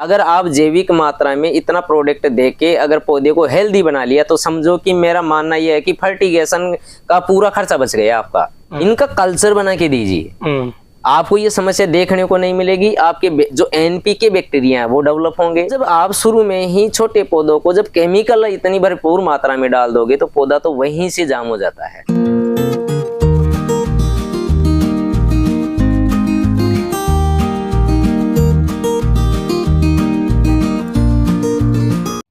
अगर आप जैविक मात्रा में इतना प्रोडक्ट देके अगर पौधे को हेल्दी बना लिया तो समझो कि मेरा मानना यह है कि फर्टिगेशन का पूरा खर्चा बच गया आपका। इनका कल्चर बना के दीजिए, आपको ये समस्या देखने को नहीं मिलेगी। आपके जो एनपीके बैक्टीरिया है वो डेवलप होंगे। जब आप शुरू में ही छोटे पौधों को जब केमिकल इतनी भरपूर मात्रा में डाल दोगे तो पौधा तो वहीं से जाम हो जाता है।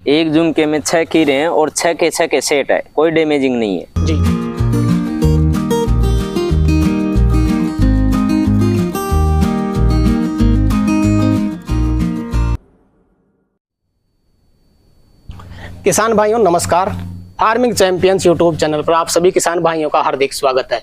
एक झुमके में 6 कीड़े हैं और 6 के 6 के सेट है, कोई डैमेजिंग नहीं है जी। किसान भाइयों नमस्कार, फार्मिंग चैंपियंस यूट्यूब चैनल पर आप सभी किसान भाइयों का हार्दिक स्वागत है।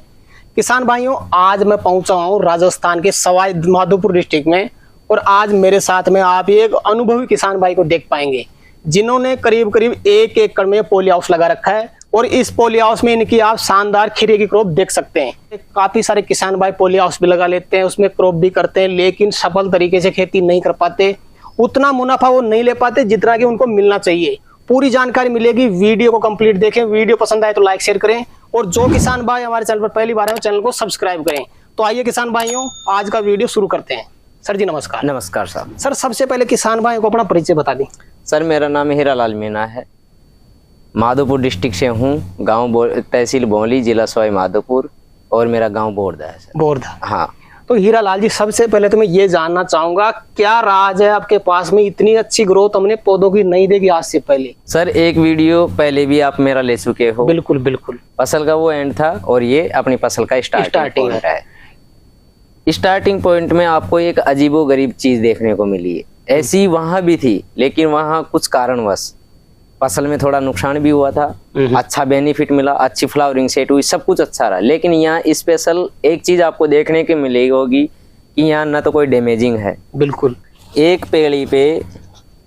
किसान भाइयों, आज मैं पहुंचा हूं राजस्थान के सवाई माधोपुर डिस्ट्रिक्ट में और आज मेरे साथ में आप एक अनुभवी किसान भाई को देख पाएंगे जिन्होंने करीब करीब 1 एकड़ में पॉली हाउस लगा रखा है और इस पॉली हाउस में इनकी आप शानदार खीरे की क्रॉप देख सकते हैं। काफी सारे किसान भाई पॉली हाउस भी लगा लेते हैं, उसमें क्रॉप भी करते हैं, लेकिन सफल तरीके से खेती नहीं कर पाते, उतना मुनाफा वो नहीं ले पाते जितना कि उनको मिलना चाहिए। पूरी जानकारी मिलेगी, वीडियो को कंप्लीट देखें। वीडियो पसंद आए तो लाइक शेयर करें और जो किसान भाई हमारे चैनल पर पहली बार आए चैनल को सब्सक्राइब करें। तो आइए किसान भाइयों, आज का वीडियो शुरू करते हैं। सर जी नमस्कार। नमस्कार साहब। सर सबसे पहले किसान भाइयों को अपना परिचय बता दें। सर मेरा नाम हीरालाल मीणा है, माधोपुर डिस्ट्रिक्ट से हूँ, गांव तहसील भोली, जिला सवाई माधोपुर और मेरा गांव बोरदा है सर। बोरदा, हाँ। तो हीरालाल जी सबसे पहले तो मैं ये जानना चाहूंगा क्या राज है आपके पास में इतनी अच्छी ग्रोथ हमने पौधों की नहीं देखी आज से पहले। सर एक वीडियो पहले भी आप मेरा ले चुके हो। बिल्कुल बिल्कुल। फसल का वो एंड था और ये अपनी फसल का स्टार्टिंग है। स्टार्टिंग पॉइंट में आपको एक अजीबो गरीब चीज देखने को मिली है। ऐसी वहां भी थी लेकिन वहां कुछ कारणवश फसल में थोड़ा नुकसान भी हुआ था, अच्छा बेनिफिट मिला, अच्छी फ्लावरिंग सेट हुई, सब कुछ अच्छा रहा। लेकिन यहाँ स्पेशल एक चीज आपको देखने को मिलेगी होगी कि यहाँ ना तो कोई डैमेजिंग है। बिल्कुल। एक पेड़ी पे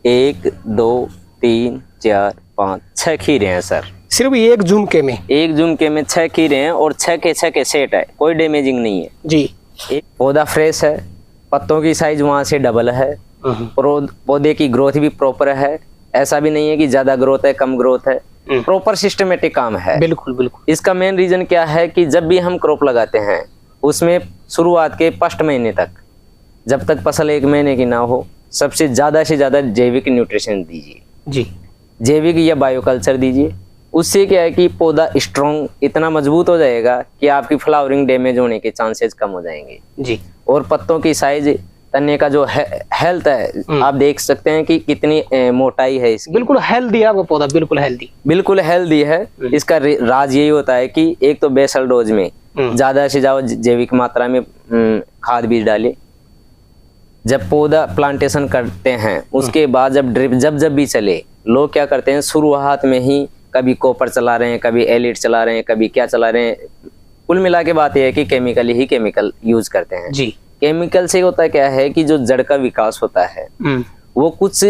1 2 3 4 5 6 खीरे हैं सर, सिर्फ एक झुमके में। एक झुमके में 6 खीरे हैं और 6 के 6 के सेट है, कोई डैमेजिंग नहीं है जी। एक पौधा फ्रेश है, पत्तों की साइज वहां से डबल है, पौधे की ग्रोथ भी प्रॉपर है। ऐसा भी नहीं है कि ज्यादा ग्रोथ है कम ग्रोथ है, प्रॉपर सिस्टमेटिक काम है। बिल्कुल बिल्कुल। इसका मेन रीजन क्या है कि जब भी हम क्रॉप लगाते हैं उसमें शुरुआत के फर्स्ट महीने तक, जब तक फसल 1 महीने की ना हो, सबसे ज्यादा से ज्यादा जैविक न्यूट्रिशन दीजिए जी। जैविक या बायोकल्चर दीजिए। उससे क्या है कि पौधा स्ट्रॉन्ग इतना मजबूत हो जाएगा कि आपकी फ्लावरिंग डैमेज होने के चांसेस कम हो जाएंगे जी। और पत्तों की साइज, तने का जो हेल्थ है, आप देख सकते हैं कि कितनी मोटाई है इसकी। बिल्कुल हेल्दी है आपका पौधा, बिल्कुल हेल्दी, बिल्कुल हेल्दी है। इसका राज यही होता है कि एक तो बेसल डोज में ज्यादा से ज्यादा जैविक मात्रा में खाद बीज डाले। जब पौधा प्लांटेशन करते हैं उसके बाद जब ड्रिप जब भी चले, लोग क्या करते हैं शुरुआत में ही कभी कॉपर चला रहे हैं, कभी एलिट चला रहे हैं, कभी क्या चला रहे हैं। कुल मिला के बात यह है कि केमिकल यूज करते हैं जी। केमिकल से होता क्या है कि जो जड़ का विकास होता है वो कुछ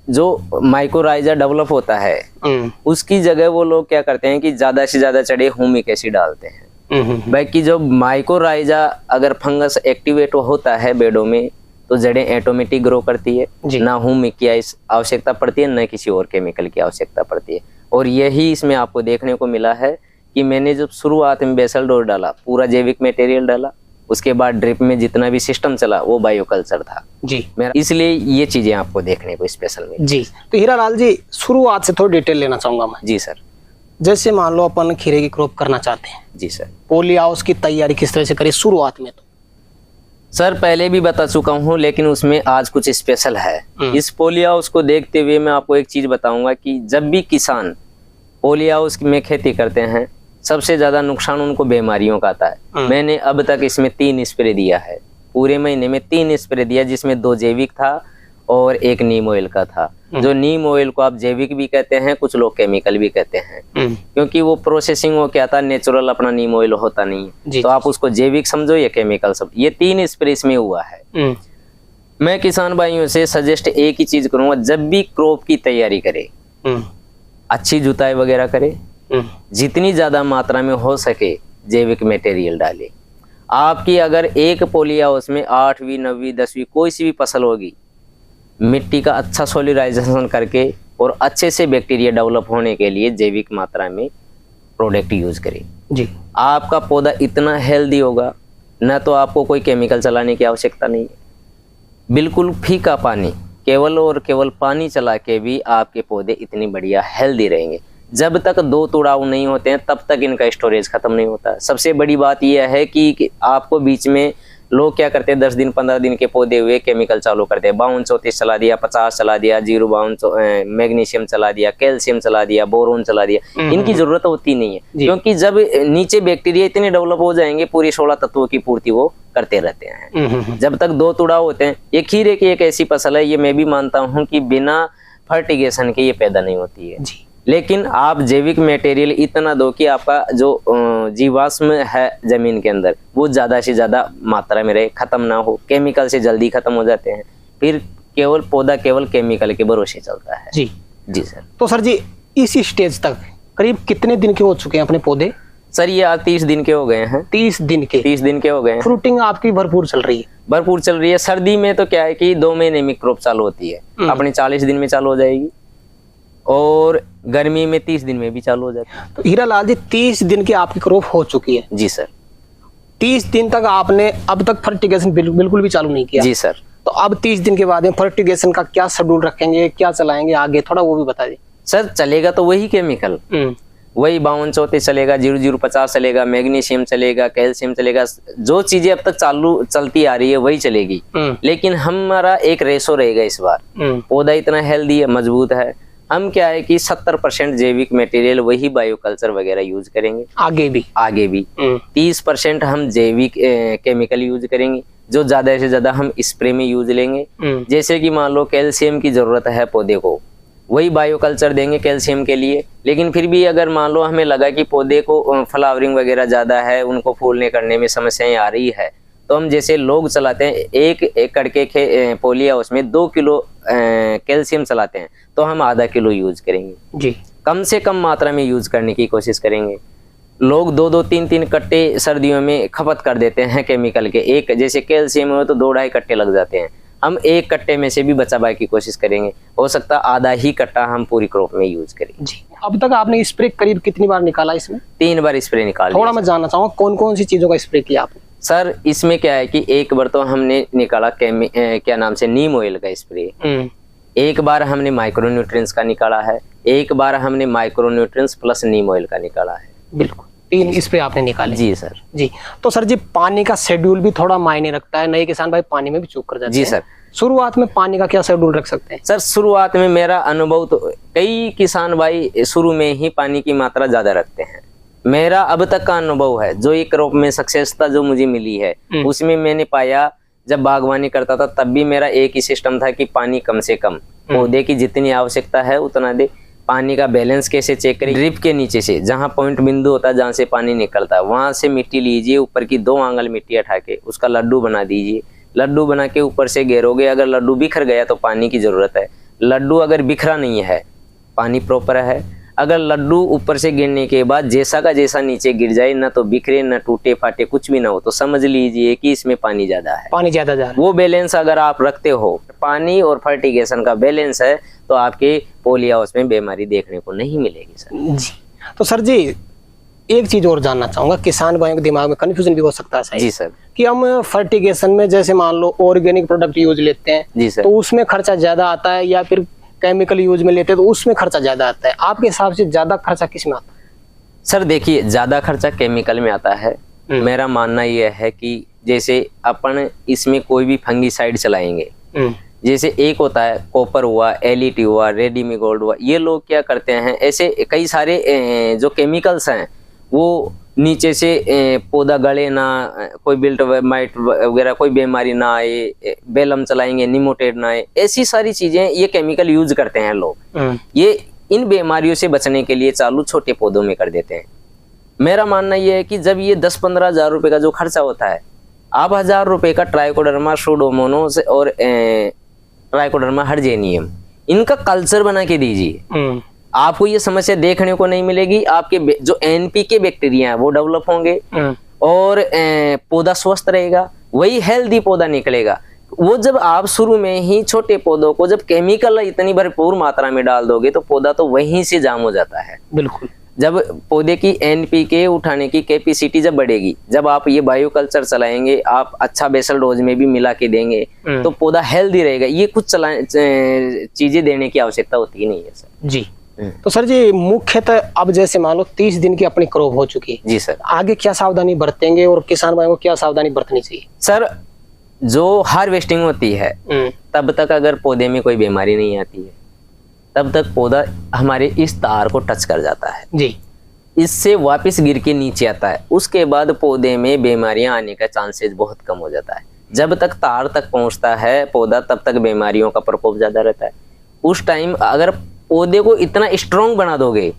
जो माइक्रोराइजा डेवलप होता है उसकी जगह वो लोग क्या करते हैं कि ज्यादा से ज्यादा चढ़े ह्यूमिक एसिड डालते हैं। बाकी जो माइक्रोराइजा अगर फंगस एक्टिवेट होता है बेडों में तो जड़ें ऑटोमेटिक ग्रो करती है, ना ह्यूमिक की आवश्यकता पड़ती है, ना किसी और केमिकल की आवश्यकता पड़ती है। और यही इसमें आपको देखने को मिला है कि मैंने जब शुरुआत में बेसल डोज डाला, पूरा जैविक मटेरियल डाला, उसके बाद ड्रिप में जितना भी सिस्टम चला वो बायोकल्चर था जी मेरा। इसलिए ये चीजें आपको देखने को स्पेशल में जी। तो हीरालाल जी शुरुआत से थोड़ी डिटेल लेना चाहूंगा मैं। जी सर। जैसे मान लो अपन खीरे की क्रॉप करना चाहते हैं जी सर, पॉली हाउस की तैयारी किस तरह से करें शुरुआत में? तो सर पहले भी बता चुका हूँ लेकिन उसमें आज कुछ स्पेशल है। इस पॉली हाउस को देखते हुए मैं आपको एक चीज बताऊंगा कि जब भी किसान पॉली हाउस में खेती करते हैं सबसे ज्यादा नुकसान उनको बीमारियों का आता है। मैंने अब तक इसमें 3 स्प्रे दिया है, पूरे महीने में 3 स्प्रे दिया, जिसमें 2 जैविक था और 1 नीम ऑयल का था। जो नीम ऑयल को आप जैविक भी कहते हैं, कुछ लोग केमिकल भी कहते हैं, क्योंकि वो प्रोसेसिंग वो क्या था, नेचुरल अपना नीम ऑयल होता नहीं है, तो आप उसको जैविक समझो या केमिकल समझो। ये 3 स्प्रे इसमें हुआ है। मैं किसान भाइयों से सजेस्ट एक ही चीज करूंगा, जब भी क्रॉप की तैयारी करे अच्छी जुताई वगैरह करे, जितनी ज्यादा मात्रा में हो सके जैविक मटेरियल डाले। आपकी अगर एक पॉली हाउस में 8वीं 9वीं 10वीं कोई सी भी फसल होगी, मिट्टी का अच्छा सोलिडाइजेशन करके और अच्छे से बैक्टीरिया डेवलप होने के लिए जैविक मात्रा में प्रोडक्ट यूज करें जी। आपका पौधा इतना हेल्दी होगा, ना तो आपको कोई केमिकल चलाने की आवश्यकता नहीं है। बिल्कुल फीका पानी, केवल और केवल पानी चला के भी आपके पौधे इतनी बढ़िया हेल्दी रहेंगे। जब तक 2 तुड़ाव नहीं होते हैं तब तक इनका स्टोरेज खत्म नहीं होता। सबसे बड़ी बात यह है कि आपको बीच में लोग क्या करते हैं, 10 दिन 15 दिन के पौधे हुए केमिकल चालू करते हैं, 52-34 चला दिया, 50 चला दिया, 052 मैग्नीशियम चला दिया, कैल्शियम चला दिया, बोरोन चला दिया। इनकी जरूरत होती नहीं है, क्योंकि जब नीचे बैक्टीरिया इतने डेवलप हो जाएंगे पूरी 16 तत्वों की पूर्ति वो करते रहते हैं। जब तक 2 तुड़ाव होते हैं, ये खीरे की एक ऐसी फसल है, ये मैं भी मानता हूँ कि बिना फर्टिगेशन के ये पैदा नहीं होती है। लेकिन आप जैविक मटेरियल इतना दो कि आपका जो जीवाश्म है जमीन के अंदर वो ज्यादा से ज्यादा मात्रा में रहे, खत्म ना हो। केमिकल से जल्दी खत्म हो जाते हैं, फिर केवल पौधा केवल केमिकल के भरोसे चलता है। जी जी सर। तो सर जी इस स्टेज तक करीब कितने दिन के हो चुके हैं अपने पौधे? सर ये आज 30 दिन के हो गए हैं। 30 दिन के? 30 दिन के हो गए हैं। फ्रूटिंग आपकी भरपूर चल रही है? भरपूर चल रही है। सर्दी में तो क्या है कि 2 महीने में क्रॉप चालू होती है, अपनी 40 दिन में चालू हो जाएगी, और गर्मी में 30 दिन में भी चालू हो जाती है। तो हीरालाल जी 30 दिन की आपकी क्रॉप हो चुकी है? जी सर। 30 दिन तक आपने अब तक फर्टिगेशन बिल्कुल भी चालू नहीं किया? जी सर। तो अब 30 दिन के बाद में फर्टिगेशन का क्या शेड्यूल रखेंगे, क्या चलाएंगे आगे, थोड़ा वो भी बता दीजिए। सर चलेगा तो वही केमिकल, वही 52-34 चलेगा, 0050 चलेगा, मैग्नीशियम चलेगा, कैल्शियम चलेगा, जो चीजें अब तक चलती आ रही है वही चलेगी। लेकिन हमारा एक रेशो रहेगा इस बार। पौधा इतना हेल्दी है, मजबूत है, हम क्या है कि 70% जैविक मटेरियल वही बायोकल्चर वगैरह यूज करेंगे। आगे भी 30% हम जैविक केमिकल यूज करेंगे, जो ज्यादा से ज्यादा हम स्प्रे में यूज लेंगे। जैसे कि मान लो कैल्शियम की जरूरत है पौधे को, वही बायोकल्चर देंगे कैल्शियम के लिए। लेकिन फिर भी अगर मान लो हमें लगा कि पौधे को फ्लावरिंग वगैरह ज्यादा है, उनको फूलने करने में समस्याएं आ रही है, तो हम जैसे लोग चलाते हैं 1 एकड़ के पोलिया उसमें 2 किलो कैल्शियम चलाते हैं, तो हम आधा किलो यूज करेंगे जी। कम से कम मात्रा में यूज करने की कोशिश करेंगे। लोग 2-2, 3-3 कट्टे सर्दियों में खपत कर देते हैं केमिकल के। एक जैसे कैल्शियम हो तो 2-2.5 कट्टे लग जाते हैं, हम 1 कट्टे में से भी बचाने की कोशिश करेंगे। हो सकता है आधा ही कट्टा हम पूरी क्रॉप में यूज करें जी। अब तक आपने स्प्रे करीब कितनी बार निकाला इसमें? 3 बार स्प्रे निकाला। थोड़ा मैं जानना चाहूंगा कौन कौन सी चीजों का स्प्रे किया आपने? सर इसमें क्या है कि एक बार तो हमने निकाला क्या नाम से नीम ऑयल का स्प्रे, एक बार हमने माइक्रोन्यूट्रिएंट्स का निकाला है, एक बार हमने माइक्रोन्यूट्रिएंट्स प्लस नीम ऑयल का निकाला है। बिल्कुल 3 स्प्रे आपने निकाले जी सर। जी। तो सर जी पानी का शेड्यूल भी थोड़ा मायने रखता है, नए किसान भाई पानी में भी चूक कर जाते हैं। जी सर। शुरुआत में पानी का क्या शेड्यूल रख सकते हैं? सर शुरुआत में मेरा अनुभव तो कई किसान भाई शुरू में ही पानी की मात्रा ज्यादा रखते हैं। मेरा अब तक का अनुभव है, जो ये क्रॉप में सक्सेसता जो मुझे मिली है उसमें मैंने पाया, जब बागवानी करता था तब भी मेरा एक ही सिस्टम था कि पानी कम से कम, पौधे की जितनी आवश्यकता है उतना दे। पानी का बैलेंस कैसे चेक करें? ड्रिप के नीचे से जहां पॉइंट बिंदु होता है जहां से पानी निकलता है वहां से मिट्टी लीजिए, ऊपर की 2 आंगल मिट्टी हटा के उसका लड्डू बना दीजिए। लड्डू बना के ऊपर से घेरोगे, अगर लड्डू बिखर गया तो पानी की जरूरत है। लड्डू अगर बिखरा नहीं है पानी प्रॉपर है। अगर लड्डू ऊपर से गिरने के बाद जैसा का जैसा नीचे गिर जाए, ना तो बिखरे ना टूटे फाटे कुछ भी ना हो, तो समझ लीजिए कि इसमें पानी ज्यादा है। पानी ज्यादा जा रहा है। वो बैलेंस अगर आप रखते हो, पानी और फर्टिगेशन का बैलेंस है, तो आपके पोलिया हाउस में बीमारी देखने को नहीं मिलेगी सर जी। तो सर जी एक चीज और जानना चाहूंगा, किसान भाइयों के दिमाग में कंफ्यूजन भी हो सकता है जी सर, कि हम फर्टिगेशन में जैसे मान लो ऑर्गेनिक प्रोडक्ट यूज लेते हैं जी सर, तो उसमें खर्चा ज्यादा आता है, या फिर केमिकल यूज में लेते हैं तो उसमें खर्चा ज्यादा आता है। आपके हिसाब से ज्यादा खर्चा किस में आता है? सर देखिए ज्यादा खर्चा केमिकल में आता है। मेरा मानना यह है कि जैसे अपन इसमें कोई भी फंगीसाइड चलाएंगे, जैसे एक होता है कॉपर हुआ, एलईटी हुआ, रेडीमीगोल्ड हुआ, ये लोग क्या करते हैं, ऐसे कई सारे जो केमिकल्स हैं वो नीचे से पौधा गले ना, कोई बिल्ट माइट वगैरह कोई बीमारी ना आए, बेलम चलाएंगे निमोटेड ना आए, ऐसी सारी चीजें ये केमिकल यूज करते हैं लोग। ये इन बीमारियों से बचने के लिए चालू छोटे पौधों में कर देते हैं। मेरा मानना यह है कि जब ये 10-15 हजार रुपए का जो खर्चा होता है, आप 1000 रुपए का ट्राइकोडर्मा सूडोमोनास और ट्राइकोडर्मा हर्जेनियम इनका कल्चर बना के दीजिए, आपको ये समस्या देखने को नहीं मिलेगी। आपके जो एनपीके बैक्टीरिया है वो डेवलप होंगे और पौधा स्वस्थ रहेगा, वही हेल्दी पौधा निकलेगा। वो जब आप शुरू में ही छोटे पौधों को जब केमिकल इतनी भरपूर मात्रा में डाल दोगे तो पौधा तो वहीं से जाम हो जाता है। बिल्कुल। जब पौधे की एनपीके उठाने की कैपेसिटी जब बढ़ेगी, जब आप ये बायोकल्चर चलाएंगे, आप अच्छा बेसल डोज में भी मिला के देंगे तो पौधा हेल्दी रहेगा। ये कुछ चीजें देने की आवश्यकता होती ही नहीं है सर जी। तो सर जी मुख्यतः अब जैसे मान लो 30 दिन की अपनी क्रॉप हो चुकी है जी सर, आगे क्या सावधानी बरतेंगे और किसान भाइयों को क्या सावधानी बरतनी चाहिए? सर जो हार्वेस्टिंग होती है तब तक अगर पौधे में कोई बीमारी नहीं आती है तब तक पौधा हमारे इस तार को टच कर जाता है जी, इससे वापस गिर के नीचे आता है। उसके बाद पौधे में बीमारियां आने का चांसेस बहुत कम हो जाता है। जब तक तार तक पहुंचता है पौधा तब तक बीमारियों का प्रकोप ज्यादा रहता है। उस टाइम अगर पौधे को इतना स्ट्रॉन्ग बना दोगे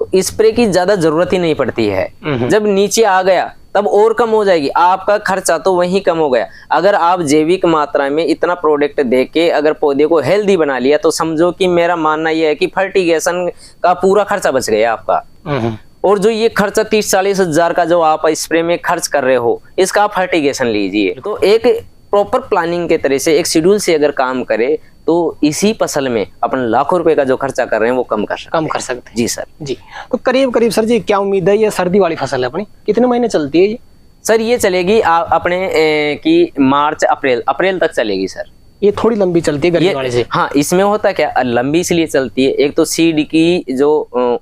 तो स्प्रे की ज्यादा जरूरत ही नहीं पड़ती है। जब नीचे आ गया तब और कम हो जाएगी, आपका खर्चा तो वहीं कम हो गया। अगर आप जैविक मात्रा में इतना प्रोडक्ट देके अगर पौधे को हेल्दी बना लिया तो समझो कि मेरा मानना यह है कि फर्टिगेशन का पूरा खर्चा बच गया आपका। और जो ये खर्चा 30-40 हजार का जो आप स्प्रे में खर्च कर रहे हो इसका आप फर्टिगेशन लीजिए। तो एक प्रॉपर प्लानिंग के तरह से एक शेड्यूल से अगर काम करे तो इसी फसल में अपन लाखों रुपए का जो खर्चा कर रहे हैं वो कम कर सकते हैं। जी सर जी। तो करीब करीब सर जी क्या उम्मीद है, ये सर्दी वाली फसल है अपनी कितने महीने चलती है ये? सर ये चलेगी अपने की मार्च अप्रैल तक चलेगी सर। ये थोड़ी लंबी चलती है गर्मी वाले से। हाँ, इसमें होता क्या लंबी इसलिए चलती है, एक तो सीड की जो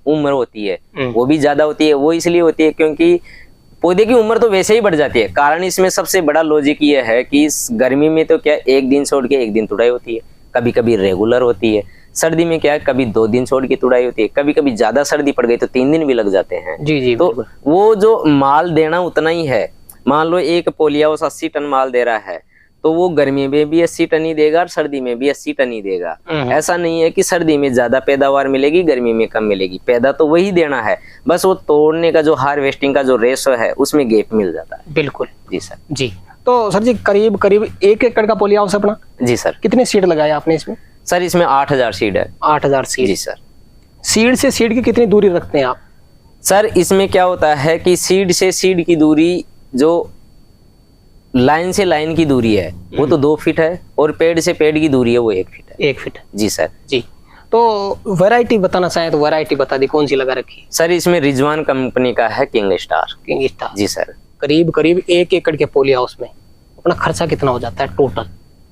उम्र होती है वो भी ज्यादा होती है। वो इसलिए होती है क्योंकि पौधे की उम्र तो वैसे ही बढ़ जाती है। कारण इसमें सबसे बड़ा लॉजिक ये है कि इस गर्मी में तो क्या एक दिन छोड़ के एक दिन तुड़ाई होती है, कभी कभी रेगुलर होती है। सर्दी में क्या है कभी 2 दिन छोड़ के तुड़ाई होती है, कभी कभी ज्यादा सर्दी पड़ गई तो 3 दिन भी लग जाते हैं। जी जी। तो वो जो माल देना उतना ही है। मान लो एक पोलियाउस 80 टन माल दे रहा है तो वो गर्मी में भी 80 टन ही देगा और सर्दी में भी 80 टन ही देगा। ऐसा नहीं है कि सर्दी में ज्यादा पैदावार मिलेगी गर्मी में कम मिलेगी, पैदा तो वही देना है, बस वो तोड़ने का जो हार्वेस्टिंग का जो रेशो है उसमें गैप मिल जाता है। बिल्कुल जी सर जी। तो सर जी करीब करीब 1 एकड़ का पोलियाउस अपना? जी सर। कितने सीड लगाए आपने इसमें? सर इसमें 8000 सीड है। 8000 सीड? जी सर। सीड से सीड की कितनी दूरी रखते हैं आप? सर इसमें क्या होता है कि सीड से सीड की दूरी जो लाइन से लाइन की दूरी है वो तो 2 फीट है और पेड़ से पेड़ की दूरी है वो 1 फीट है। 1 फीट? जी सर जी। तो वैरायटी बताना चाहें तो वैरायटी बता दी, कौन सी लगा रखी है? सर इसमें रिजवान कंपनी का है किंग स्टार। King star? जी सर। करीब करीब 1 एकड़ के पोलियाउस में अपना खर्चा कितना हो जाता है टोटल?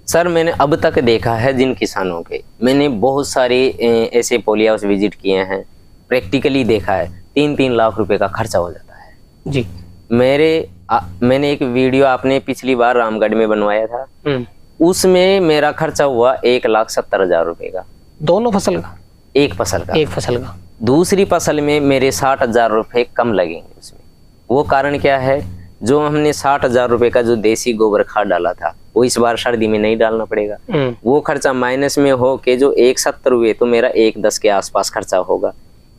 सर मैंने अब तक देखा है जिन किसानों के, मैंने बहुत सारे ऐसे पोलियाउस विजिट किए हैं, प्रैक्टिकली देखा है 3-3 लाख रुपए का खर्चा हो जाता है। जी। मैंने एक वीडियो आपने पिछली बार रामगढ़ में बनवाया था, उसमें मेरा खर्चा हुआ 1,70,000 रुपए का। दोनों फसल का? एक फसल का। एक फसल का। दूसरी फसल में मेरे 60,000 रुपए कम लगेंगे उसमें। वो कारण क्या है, जो हमने 60,000 रुपए का जो देसी गोबर खाद डाला था वो इस बार सर्दी में नहीं डालना पड़ेगा। वो खर्चा माइनस में हो के जो 1,70 हुए तो मेरा 1,10 के आसपास खर्चा होगा।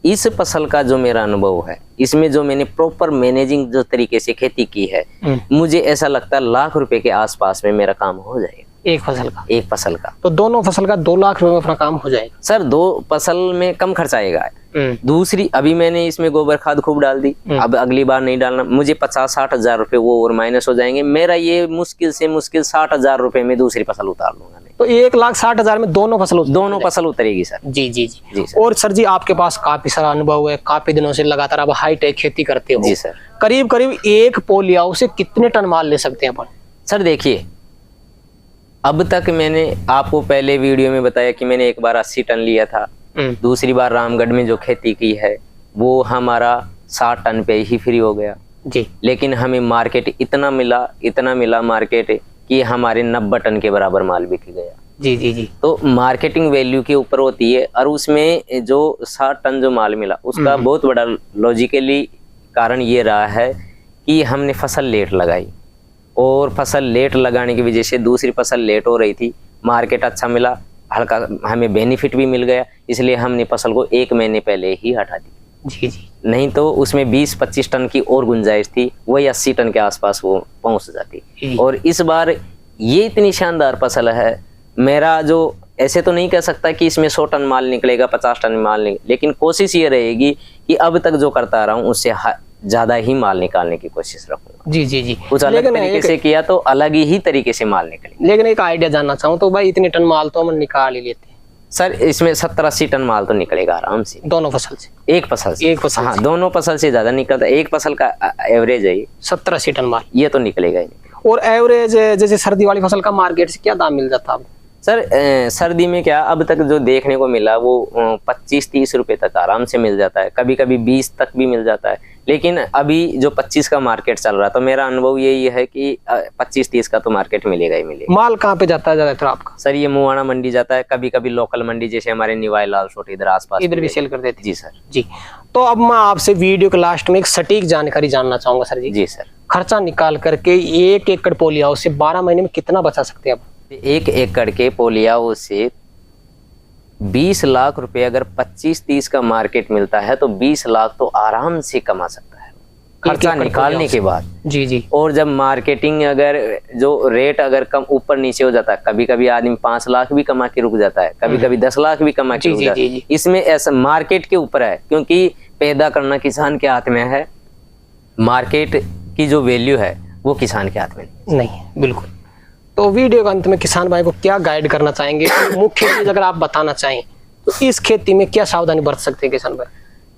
इस फसल का जो मेरा अनुभव है, इसमें जो मैंने प्रॉपर मैनेजिंग जो तरीके से खेती की है, मुझे ऐसा लगता है लाख रुपए के आसपास में मेरा काम हो जाएगा। एक फसल का? एक फसल का। तो दोनों फसल का 2 लाख रुपए में अपना काम हो जाएगा? सर 2 फसल में कम खर्चा आएगा। दूसरी अभी मैंने इसमें गोबर खाद खूब डाल दी, अब अगली बार नहीं डालना, मुझे 50-60 रुपए वो और माइनस हो जाएंगे। मेरा ये मुश्किल से मुश्किल 60,000 रुपए में दूसरी फसल उतार लूंगा। तो 1,60,000 में दोनों फसल उतरेगी सर। जी जी जी सर। और सर जी आपके पास काफी सारा अनुभव है, काफी दिनों से लगातार आप हाईटेक खेती करते हो। जी सर। करीब करीब एक पोलियाउस से कितने टन माल ले सकते हैं अपन? सर देखिए, अब तक मैंने आपको पहले वीडियो में बताया कि मैंने एक बार 80 टन लिया था। दूसरी बार रामगढ़ में जो खेती की है वो हमारा 60 टन पे ही फ्री हो गया जी। लेकिन हमें मार्केट इतना मिला मार्केट कि हमारे 90 टन के बराबर माल बिक गया। जी जी जी। तो मार्केटिंग वैल्यू के ऊपर होती है, और उसमें जो 60 टन जो माल मिला उसका बहुत बड़ा लॉजिकली कारण ये रहा है कि हमने फसल लेट लगाई, और फसल लेट लगाने की वजह से दूसरी फसल लेट हो रही थी, मार्केट अच्छा मिला, हल्का हमें बेनिफिट भी मिल गया, इसलिए हमने फसल को 1 महीने पहले ही हटा दी। जी जी। नहीं तो उसमें 20-25 टन की और गुंजाइश थी, वही 80 टन के आसपास वो पहुंच जाती। और इस बार ये इतनी शानदार फसल है, मेरा जो ऐसे तो नहीं कह सकता कि इसमें 100 टन माल निकलेगा, 50 टन माल निकलेगा, लेकिन कोशिश ये रहेगी कि अब तक जो करता रहा हूँ उससे ज्यादा ही माल निकालने की कोशिश रखूंगा। जी जी जी। कुछ अलग तरीके से किया तो अलग ही तरीके से माल निकले। लेकिन एक आइडिया जानना चाहूँ तो भाई इतने टन माल तो हम निकाल ही लेते हैं सर, इसमें 70-80 टन माल तो निकलेगा आराम से, दोनों फसल से। एक फसल से। एक फसल हाँ, से। दोनों फसल से ज्यादा निकलता है, एक फसल का एवरेज है 70-80 टन माल, ये तो निकलेगा ही। और एवरेज जैसे सर्दी वाली फसल का मार्केट से क्या दाम मिल जाता है? सर सर्दी में क्या अब तक जो देखने को मिला वो 25-30 रुपए तक आराम से मिल जाता है, कभी कभी 20 तक भी मिल जाता है। लेकिन अभी जो 25 का मार्केट चल रहा, तो मेरा अनुभव यही है कि 25-30 का तो मार्केट मिलेगा ही मिलेगा। माल कहाँ पे जाता है ज्यादातर आपका? सर ये मुआना मंडी जाता है, कभी कभी लोकल मंडी जैसे हमारे निवाई लाल छोटे इधर आसपास इधर भी सेल कर देते? जी सर। जी। तो अब मैं आपसे वीडियो के लास्ट में एक सटीक जानकारी जानना चाहूंगा सर जी। जी सर। खर्चा निकाल करके 1 एकड़ पोलिया से 12 महीने में कितना बचा सकते हैं आप? 1 एकड़ के पोलियाओं से 20 लाख रुपए अगर 25-30 का मार्केट मिलता है तो 20 लाख तो आराम से कमा सकता है खर्चा निकालने के बाद। जी जी। और जब मार्केटिंग अगर जो रेट अगर कम ऊपर नीचे हो जाता है, कभी कभी आदमी 5 लाख भी कमा के रुक जाता है, कभी कभी 10 लाख भी कमा के रुक जाता है। इसमें ऐसा मार्केट के ऊपर है, क्योंकि पैदा करना किसान के हाथ में है, मार्केट की जो वैल्यू है वो किसान के हाथ में नहीं। बिल्कुल। तो वीडियो के अंत में किसान भाई को क्या गाइड करना चाहेंगे? मुख्य चीज अगर आप बताना चाहें तो इस खेती में क्या सावधानी बरत सकते हैं किसान भाई?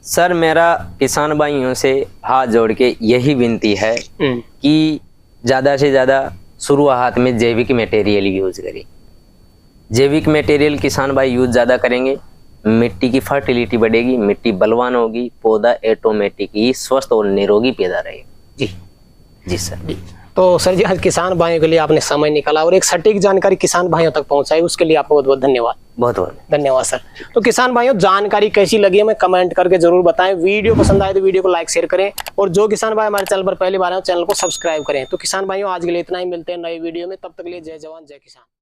सर मेरा किसान भाइयों से हाथ जोड़ के यही विनती है कि ज़्यादा से ज़्यादा शुरुआत में जैविक मटेरियल यूज करें। जैविक मटेरियल किसान भाई यूज ज़्यादा करेंगे, मिट्टी की फर्टिलिटी बढ़ेगी, मिट्टी बलवान होगी, पौधा ऑटोमेटिक ही स्वस्थ और निरोगी पैदा रहेगा। जी जी सर। तो सर जी आज किसान भाइयों के लिए आपने समय निकाला और एक सटीक जानकारी किसान भाइयों तक पहुंचाई, उसके लिए आपको बहुत बहुत धन्यवाद। बहुत बहुत धन्यवाद सर। तो किसान भाइयों जानकारी कैसी लगी हमें कमेंट करके जरूर बताएं। वीडियो पसंद आए तो वीडियो को लाइक शेयर करें, और जो किसान भाई हमारे चैनल पर पहली बार आए चैनल को सब्सक्राइब करें। तो किसान भाइयों आज के लिए इतना ही, मिलते हैं नए वीडियो में, तब तक के लिए जय जवान जय किसान।